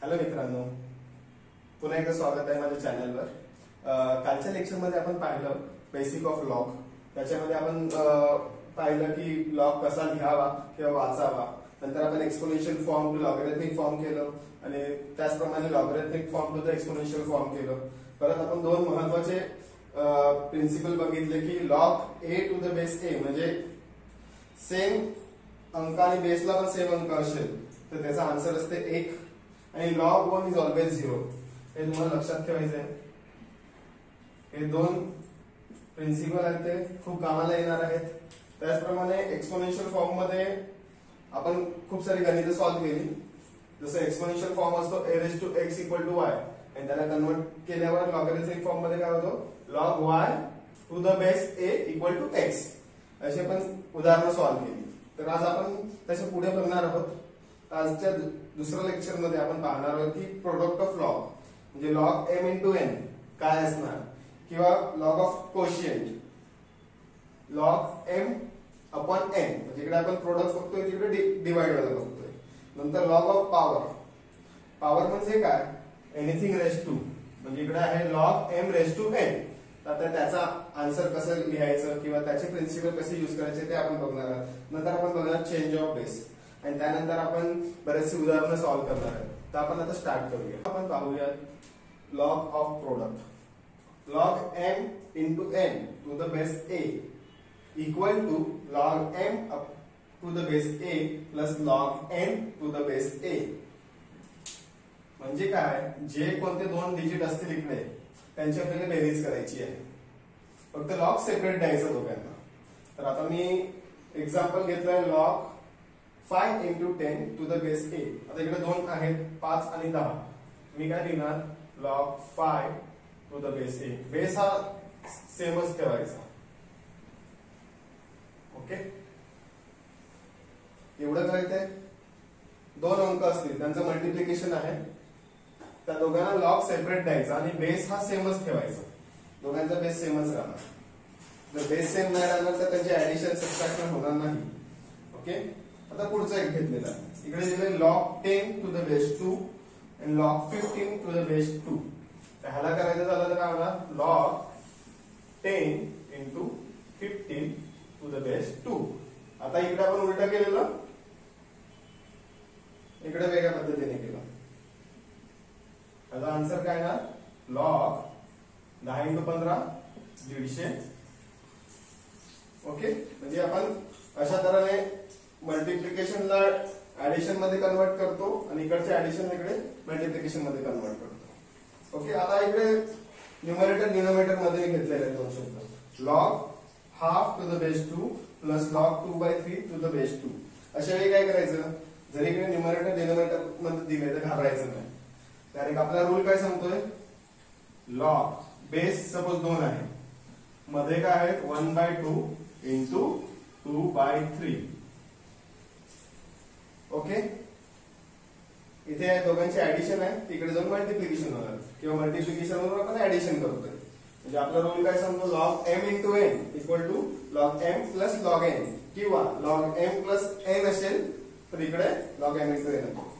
Hello मित्रांनो, पुन्हा एकदा स्वागत आहे माझ्या चॅनलवर। कालच्या लेक्चरमध्ये आपण पाहिलं बेसिक ऑफ लॉग। त्याच्यामध्ये आपण पाहिलं की लॉग कसा लिहावा किंवा वाचावा। नंतर आपण exponential form to logarithmic form केलं आणि त्याचप्रमाणे logarithmic form to the exponential form केलं। परत आपण दोन महत्त्वाचे प्रिन्सिपल बघितले की log A to the base A म्हणजे सेम अंक आणि बेसला पण सेम अंक असेल तर त्याचा आन्सर असते 1 आणि लॉग 1 इज ऑलवेज 0। हे तुम्हाला लक्षात ठेवायचं आहे। हे दोन प्रिन्सिपल आहेत ते खूप कामाला येणार आहेत। त्याचप्रमाणे एक्सपोनेन्शियल फॉर्म मध्ये आपण खूप सारी गणितं सॉल्व्ह केली। जसं एक्सपोनेन्शियल फॉर्म असतो a raised to x equal to y आणि त्याला कन्वर्ट केल्यावर लॉगॅरिथमिक फॉर्म मध्ये काय होतो log y to the base a equal to x असे पण उदाहरणं सॉल्व्ह केली। तर आज आपण त्याच्या पुढे बघणार आहोत। आजच्या दुसऱ्या लेक्चर मध्ये आपण पाहणार आहोत की प्रोडक्ट ऑफ लॉग म्हणजे लॉग m into n काय असणार किंवा log of quotient log m upon n म्हणजे इकडे आपण प्रोडक्ट बघतोय तिकडे डिवाइड वाला बघतोय। नंतर लॉग ऑफ पॉवर, पॉवर म्हणजे काय एनिथिंग रेस टू म्हणजे इकडे आहे log m raise to n। आता त्याचा आन्सर कसं लिहायचं किंवा त्याचे प्रिन्सिपल कसे यूज करायचे ते आपण बघणार आहोत। नंतर आपण बघणार चेंज ऑफ बेस आणि त्यानंतर आपण बरेचसे उदाहरणं सॉल्व्ह करणार आहोत। तर आपण आता स्टार्ट करूया। आपण पाहूया log of product log m into n to the base a equal to log m up to the base a plus log n to the base a म्हणजे काय जे कोणते दोन डिजिट असतील इकडे त्यांची आपल्याला बेरीज करायची आहे। फक्त लॉग सेपरेट द्यायचं दोघांना। तर आता मी एक्झाम्पल घेतलंय log 5 into 10 to the base a। आता इकडे दोन आहेत 5 आणि 10। मी काय लिहिणार log 5 to the base a। Base हा सेमच ठेवायचा। ओके, एवढं करायचंय। दोन अंक असतील त्यांचं मल्टिप्लिकेशन आहे, त्या दोघांना लॉग सेपरेट द्यायचा आणि बेस हा सेमच ठेवायचा। दोघांचा बेस सेमच राहणार। जर बेस सेम नाही राहणार तर त्यांची ऍडिशन सबट्रॅक्शन होणार नाही। ओके, आता पुढचा एक घेतलेला आहे। इकडे दिले log 10 to the base 2 and log 15 to the base 2। ह्याला करायचं झालं तर काय होणार log 10 into 15 to the base 2। आता इकडे आपण उलट केलेलं, इकडे वेगळ्या पद्धतीने केलं। त्याचा आन्सर काय ना log 10 into 15 150। ओके, म्हणजे आपण अशा तऱ्हेने मल्टिप्लिकेशनला ऍडिशन मध्ये कन्वर्ट करतो आणि इकडचे ऍडिशन इकडे मल्टिप्लिकेशन मध्ये कन्वर्ट करतो। ओके, आता इकडे न्यूमरेटर डिनोमिनेटर मध्ये घेतलेले दोन शब्द log half to the base 2 plus log 2/3 to the base 2। अशा वेळी काय करायचं, जरी इकडे न्यूमरेटर डिनोमिनेटर मध्ये दिले तर घाबरायचं नाही। डायरेक्ट आपला रूल काय सांगतोय लॉग बेस सपोज 2 आहे, मध्ये काय आहे 1/2 into 2/3। ओके, इथे दोघांची ऍडिशन आहे, तिकडे जाऊन मल्टिप्लिकेशन होणार किंवा मल्टिप्लिकेशन वरून आपण ऍडिशन करतोय। म्हणजे आपला रूल काय सांगतो log m into n equal to log m plus log n किंवा log m plus n असेल तर इकडे log m into n होतो।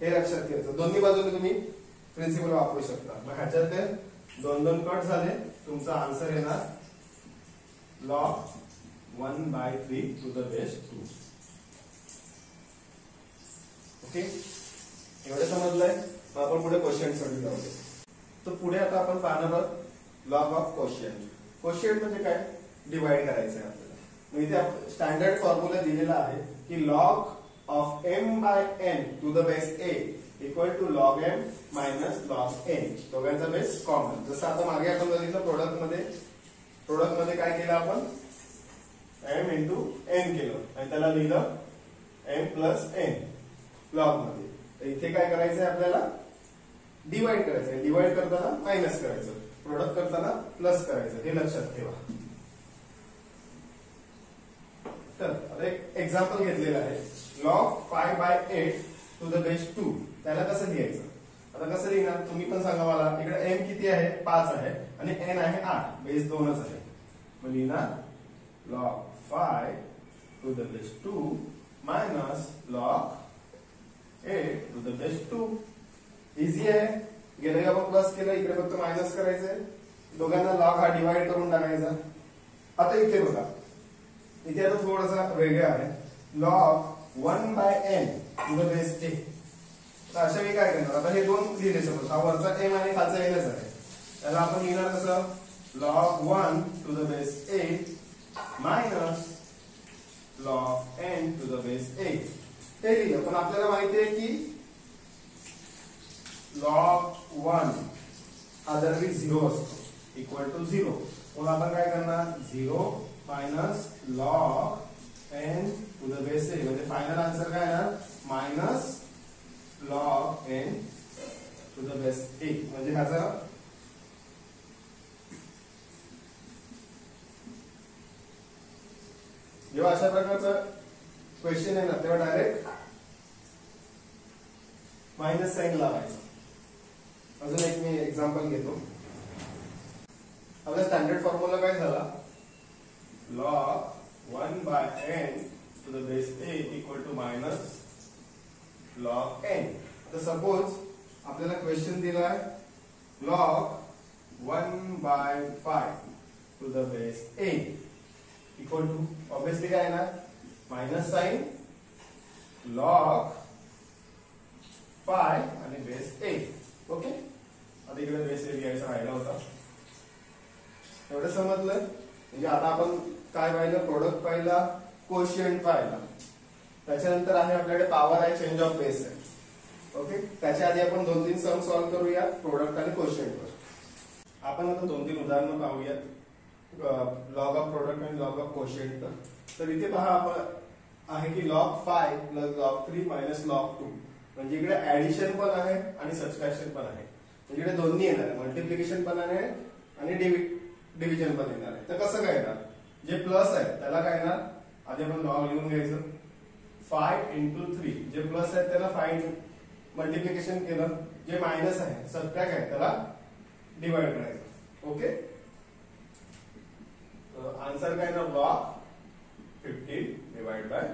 हे लक्षात घ्यायचं। दोन्ही बाजूने तुम्ही प्रिन्सिपल वापरू शकता। मग ह्याच्यात दोन दोन कट झाले, तुमचा आन्सर येणार log 1/3 to the base 2। Okay, एवढं समजलंय। मग आपण पुढे क्वेश्चन साठी जाऊया। तर पुढे आता आपण पाहणार आहोत लॉग ऑफ कोशिएंट। कोशिएंट म्हणजे काय डिवाइड करायचं आहे आपल्याला। मग इथे स्टँडर्ड फॉर्म्युला दिलेला आहे की log of m by n to the base a equal to log m minus log n। दोघांचा बेस कॉमन। जसं आता मागे आपण बघितलं प्रोडक्ट मध्ये काय केलं आपण m into n केलं आणि त्याला लिहिलं m plus n लॉग मध्ये। तर इथे काय करायचंय आपल्याला डिवाइड करायचंय। डिवाइड करताना मायनस करायचं, प्रोडक्ट करताना प्लस करायचं, हे लक्षात ठेवा। तर आता एक एक्झाम्पल घेतलेलं आहे log 5/8 to the base 2। त्याला कसं लिहायचं, आता कसं लिहिणार तुम्ही पण सांगा मला। इकडे m किती आहे 5 आहे आणि n आहे 8, बेस 2च आहे। मग लिहिणार log 5 to the base 2 minus log 8 to the base 2। Easy आहे. गेलं आपण प्लस केलं, इकडे फक्त मायनस करायचंय. दोघांना लॉग हा डिवाइड करून टाकायचा. आता इथे बघा, इथे आता थोडासा वेगळं आहे. Log 1/n to the base a. तर अशा वेळी काय करणार, आता हे दोन लिहिले समज, हा वरचा m आणि खालचा nच आहे. त्याला आपण लिहिणार कसं, log 1 to the base a minus log n to the base a. हे लिहिलं, पण आपल्याला माहिती आहे की log 1 हा दरवेळी 0 असतो, इक्वल टू 0. मग आपण काय करणार, 0 minus log n to the base a, म्हणजे फायनल आन्सर काय येणार, minus log n to the base a. म्हणजे ह्याचा जेव्हा अशा प्रकारचा क्वेश्चन आहे ना, तेव्हा डायरेक्ट मायनस साइन लावायचं. अजून एक मी एक्झाम्पल घेतो. आपला स्टँडर्ड फॉर्म्युला काय झाला, log 1/n to the base a equal to minus log n. तर सपोज आपल्याला क्वेश्चन दिलाय log 1/5 to the base a equal to obviously काय येणार, मायनस साइन log 5 आणि बेस a. ओके, आता इकडे बेस a लिहायचा राहिला होता. एवढं समजलं. म्हणजे आता आपण काय पाहिलं, प्रोडक्ट पाहिला, कोशियंट पाहिला, त्याच्यानंतर आहे आपल्याकडे पॉवर आहे, चेंज ऑफ बेस आहे. ओके, त्याच्या आधी आपण 2-3 सम सॉल्व्ह करूया प्रोडक्ट आणि कोशियंटवर. आपण आता 2-3 उदाहरणं पाहूयात, लॉग ऑफ प्रोडक्ट आणि लॉग ऑफ कोशियंट. तर इथे पहा आपण आहे की log 5 plus log 3 minus log 2. म्हणजे इकडे ऍडिशन पण आहे आणि सबट्रॅक्शन पण आहे. म्हणजे इकडे दोन्ही येणार आहे, मल्टिप्लिकेशन पण आहे आणि डिव्हिजन पण येणार आहे. तर कसं काय येणार, जे प्लस आहे त्याला काय येणार, आधी आपण लॉग लिहून घ्यायचं. 5 into 3, जे प्लस आहे त्याला 5 मल्टिप्लिकेशन केलं, जे मायनस आहे सबट्रॅक्ट आहे त्याला डिवाइड करायचं. ओके, आन्सर काय येणार, log 15 डिवाइड बाय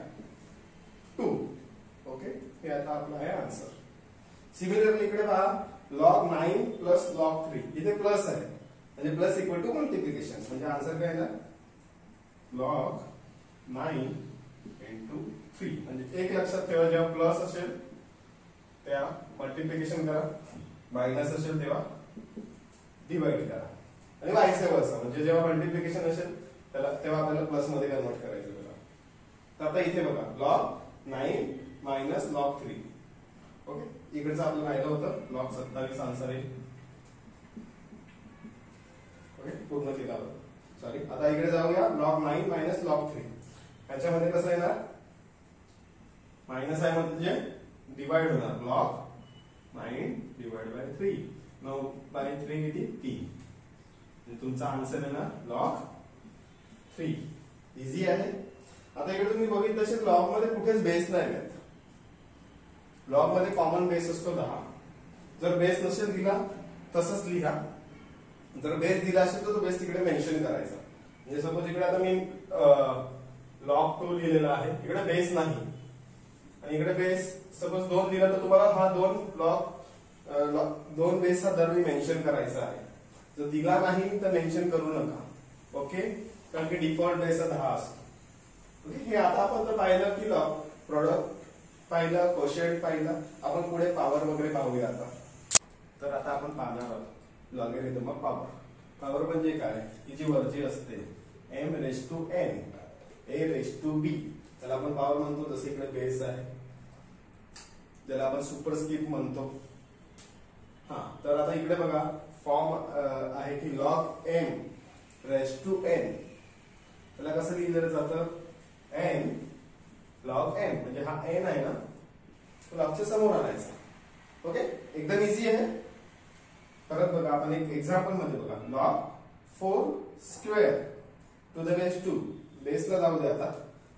2. ओके, हे आता आपला आहे आन्सर. सिमिलरली इकडे पहा, log 9 प्लस log 3, इथे प्लस आहे म्हणजे प्लस इक्वल टू मल्टिप्लिकेशन. म्हणजे आन्सर काय येणार, log 9 into 3. म्हणजे एक लक्षात ठेवा, जेव्हा प्लस असेल त्या मल्टिप्लिकेशन करा, मायनस असेल तेव्हा डिवाइड करा, आणि वाईस वर्सा. म्हणजे जेव्हा मल्टिप्लिकेशन असेल त्याला तेव्हा आपल्याला प्लस मध्ये कन्वर्ट करायचं बघा. तर आता इथे बघा, log 9 मायनस log 3. ओके, इकडचं आपलं राहिलं होतं log 27 आन्सर आहे. ओके, पूर्ण केला होता, सॉरी. आता इकडे जाऊया, log 9 मायनस log 3. याच्यामध्ये कसं येणार, मायनस आहे म्हणजे डिवाइड होणार, log 9 डिवाइड बाय 3. 9/3 किती, 3. तुमचा आन्सर आहे ना log 3. इझी आहे. आता इकडे तुम्ही बघितलं असेल, लॉग मध्ये कुठेच बेस नाही आहेत. लॉग मध्ये कॉमन बेस असतो 10. जर बेस नसेल दिला तसंच लिहा, जर बेस दिला असेल तर तो बेस तिकडे मेन्शन करायचा. म्हणजे सपोज इकडे आता मी log 2 लिहिलेला आहे, इकडे बेस नाही आणि इकडे बेस सपोज 2 दिला, तर तुम्हाला हा 2 बेस हा दरवेळी मेन्शन करायचा आहे. जर दिला नाही तर मेन्शन करू नका. ओके, कारण की डिफॉल्ट बेस 10 असतो. ओके, हे आता आपण तर पाहिलं की प्रोडक्ट पाहिलं, कोशियंट पाहिलं. आपण पुढे पॉवर वगैरे पाहूया आता. तर आता आपण पाहणार आहोत लॉगॅरिथम ऑफ पॉवर. पॉवर म्हणजे काय, की जी वरची असते m⁻n a⁻b, त्याला आपण पॉवर म्हणतो. जसे इकडे बेस आहे ज्याला आपण सुपरस्क्रिप्ट म्हणतो. हा, तर आता इकडे बघा फॉर्म आहे की log m⁻n. त्याला कसं लिहिलं जातं, n log n. म्हणजे हा n आहे ना, तो लॉगच्या समोर आणायचा. ओके, एकदम इझी आहे. परत बघा, आपण एक एक्झाम्पल मध्ये बघा, log 4 square two the base 2. बेसला जाऊ दे आता.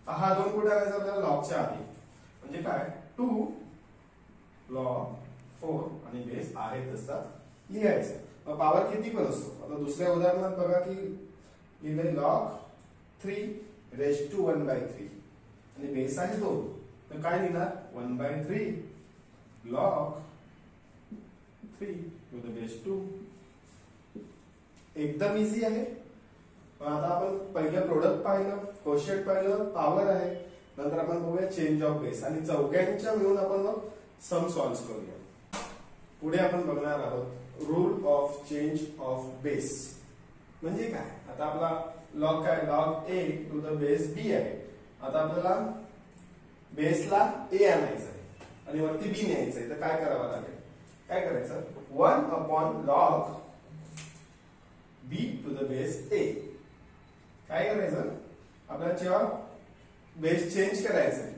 हा 2 कुठे आणायचा आपल्याला, लॉगच्या आधी. म्हणजे काय, 2 log 4 आणि बेस आहे तसा लिहायचा. मग पॉवर किती पण असतो. आता दुसऱ्या उदाहरणात बघा की लिहिलंय log 3⁻1/3 आणि बेस आहे 2. तर काय लिहिणार, 1/3 log 3 टू द बेस 2. एकदम इझी आहे. आता आपण पहिलं प्रोडक्ट पाहिलं, कोशंट पाहिलं, पॉवर आहे. नंतर आपण बघूया चेंज ऑफ बेस आणि चौघांच्या मिळून आपण मग सम सॉल्व्ह करूया. पुढे आपण बघणार आहोत rule of change of base म्हणजे काय. आता आपला लॉग काय, log A to the base B आहे. आता आपल्याला बेसला ए आणायचं आहे आणि वरती बी न्यायचं आहे. तर काय करावं लागेल, काय करायचं, 1 upon log B to the base A. काय करायचं, आपल्याला जेव्हा बेस चेंज करायचं आहे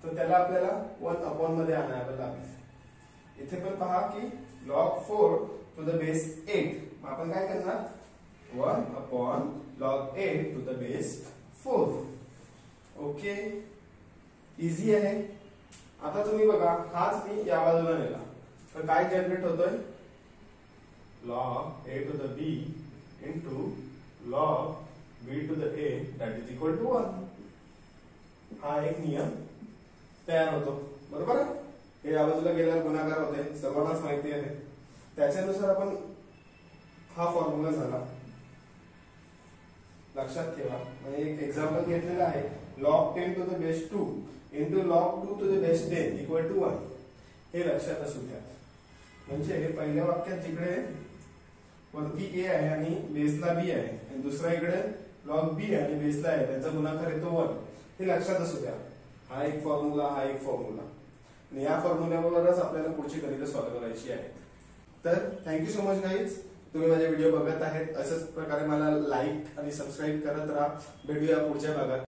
तर त्याला आपल्याला 1 अपॉन मध्ये आणायला लागेल. इथे पण पहा की लॉग 4 टू द बेस 8. मग आपण काय करणार, 1 upon log 8 to the base 4. Okay, easy आहे. आता तुम्ही बघा, हाच मी या बाजूला नेला तर काय जनरेट होतोय, log A to the B into log B to the A that is equal to 1. हा एक नियम तयार होतो, बरोबर आहे. हे या बाजूला गेल्यावर गुणाकार होते, सर्वांनाच माहिती आहे. त्याच्यानुसार आपण हा फॉर्म्युला झाला. लक्षात ठेवा, म्हणजे एक एक्झाम्पल घेतलेलं आहे, log 10 to the base 2 into log 2 to the base 10 equal to 1. हे लक्षात असू द्या. म्हणजे पहिल्या वाक्यात जिकडे वरती ए आहे आणि बेसला बी आहे आणि दुसऱ्या इकडे लॉग बी आणि बेसला आहे, त्यांचा गुणाकार येतो 1. हे लक्षात असू द्या. हा एक फॉर्म्युला, हा एक फॉर्म्युला, आणि या फॉर्म्युल्यावरच आपल्याला पुढची गणितं सॉल्व्ह करायची आहेत. तर थँक्यू सो मच गाईज, तुम्ही माझे व्हिडिओ बघत आहेत. अशाच प्रकारे मला लाईक आणि सबस्क्राईब करत राहा. भेटूया पुढच्या भागात.